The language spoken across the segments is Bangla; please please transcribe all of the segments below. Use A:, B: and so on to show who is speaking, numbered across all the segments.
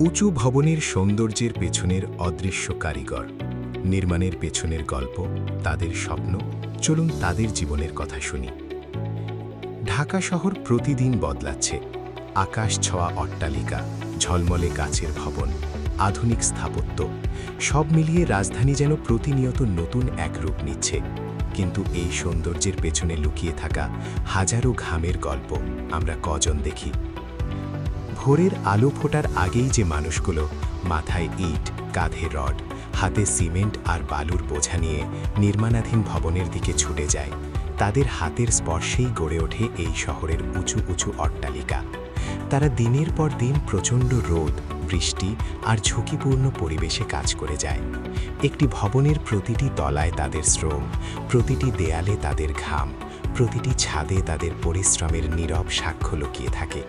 A: উঁচু ভবনের সৌন্দর্যের পেছনের অদৃশ্য কারিগর, নির্মাণের পেছনের গল্প, তাদের স্বপ্ন। চলুন তাদের জীবনের কথা শুনি। ঢাকা শহর প্রতিদিন বদলাচ্ছে। আকাশ ছোঁয়া অট্টালিকা, ঝলমলে কাচের ভবন, আধুনিক স্থাপত্য, সব মিলিয়ে রাজধানী যেন প্রতিনিয়ত নতুন এক রূপ নিচ্ছে। কিন্তু এই সৌন্দর্যের পেছনে লুকিয়ে থাকা হাজারো ঘামের গল্প আমরা কজন দেখি? ভোরের আলো ফোটার আগেই যে মানুষগুলো মাথায় ইট, কাঁধে রড, হাতে সিমেন্ট আর বালুর বোঝা নিয়ে নির্মাণাধীন ভবনের দিকে ছুটে যায়, তাদের হাতের স্পর্শেই গড়ে ওঠে এই শহরের উঁচু উঁচু অট্টালিকা। তারা দিনের পর দিন প্রচণ্ড রোদ, বৃষ্টি আর ঝুঁকিপূর্ণ পরিবেশে কাজ করে যায়। একটি ভবনের প্রতিটি তলায় তাদের শ্রম, প্রতিটি দেয়ালে তাদের ঘাম, প্রতিটি ছাদে তাদের পরিশ্রমের নীরব সাক্ষ্য লুকিয়ে থাকে।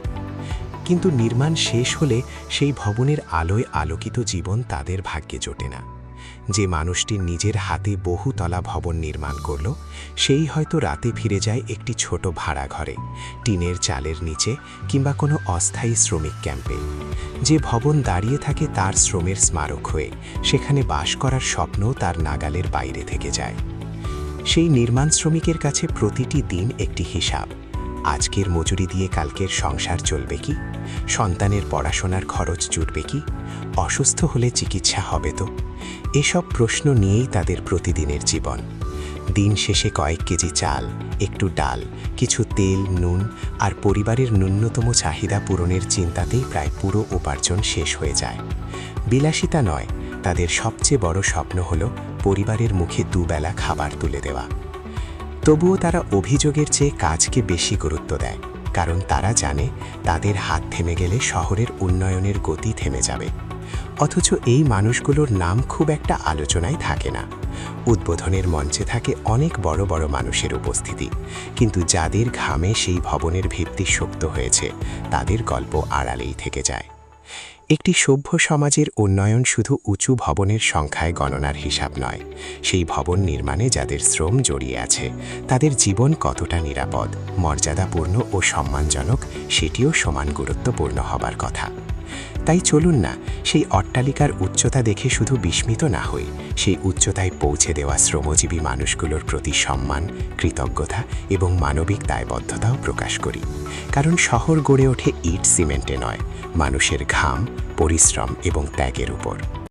A: কিন্তু নির্মাণ শেষ হলে সেই ভবনের আলোয় আলোকিত জীবন তাদের ভাগ্যে জোটে না। যে মানুষটি নিজের হাতে বহুতলা ভবন নির্মাণ করল, সেই হয়তো রাতে ফিরে যায় একটি ছোট ভাড়া ঘরে, টিনের চালের নিচে কিংবা কোনো অস্থায়ী শ্রমিক ক্যাম্পে। যে ভবন দাঁড়িয়ে থাকে তার শ্রমের স্মারক হয়ে, সেখানে বাস করার স্বপ্ন তার নাগালের বাইরে থেকে যায়। সেই নির্মাণ শ্রমিকের কাছে প্রতিটি দিন একটি হিসাব। আজকের মজুরি দিয়ে কালকের সংসার চলবে কি? সন্তানের পড়াশোনার খরচ জুটবে কি? অসুস্থ হলে চিকিৎসা হবে তো? এসব প্রশ্ন নিয়েই তাদের প্রতিদিনের জীবন। দিন শেষে কয়েক কেজি চাল, একটু ডাল, কিছু তেল, নুন আর পরিবারের ন্যূনতম চাহিদা পূরণের চিন্তাতেই প্রায় পুরো উপার্জন শেষ হয়ে যায়। বিলাসিতা নয়, তাদের সবচেয়ে বড় স্বপ্ন হলো পরিবারের মুখে দুবেলা খাবার তুলে দেওয়া। তবুও তারা অভিযোগের চেয়ে কাজকে বেশি গুরুত্ব দেয়, কারণ তারা জানে তাদের হাত থেমে গেলে শহরের উন্নয়নের গতি থেমে যাবে। অথচ এই মানুষগুলোর নাম খুব একটা আলোচনায় থাকে না। উদ্বোধনের মঞ্চে থাকে অনেক বড় বড় মানুষের উপস্থিতি, কিন্তু যাদের ঘামে সেই ভবনের ভিত্তি শক্ত হয়েছে, তাদের গল্প আড়ালেই থেকে যায়। একটি সভ্য সমাজের উন্নয়ন শুধু উঁচু ভবনের সংখ্যায় গণনার হিসাব নয়, সেই ভবন নির্মাণে যাদের শ্রম জড়িয়ে আছে, তাদের জীবন কতটা নিরাপদ, মর্যাদাপূর্ণ ও সম্মানজনক, সেটিও সমান গুরুত্বপূর্ণ হবার কথা। তাই চলুন না, সেই অট্টালিকার উচ্চতা দেখে শুধু বিস্মিত না হই, সেই উচ্চতায় পৌঁছে দেওয়া শ্রমজীবী মানুষগুলোর প্রতি সম্মান, কৃতজ্ঞতা এবং মানবিক দায়বদ্ধতাও প্রকাশ করি। কারণ শহর গড়ে ওঠে ইট সিমেন্টে নয়, মানুষের ঘাম, পরিশ্রম এবং ত্যাগের উপর।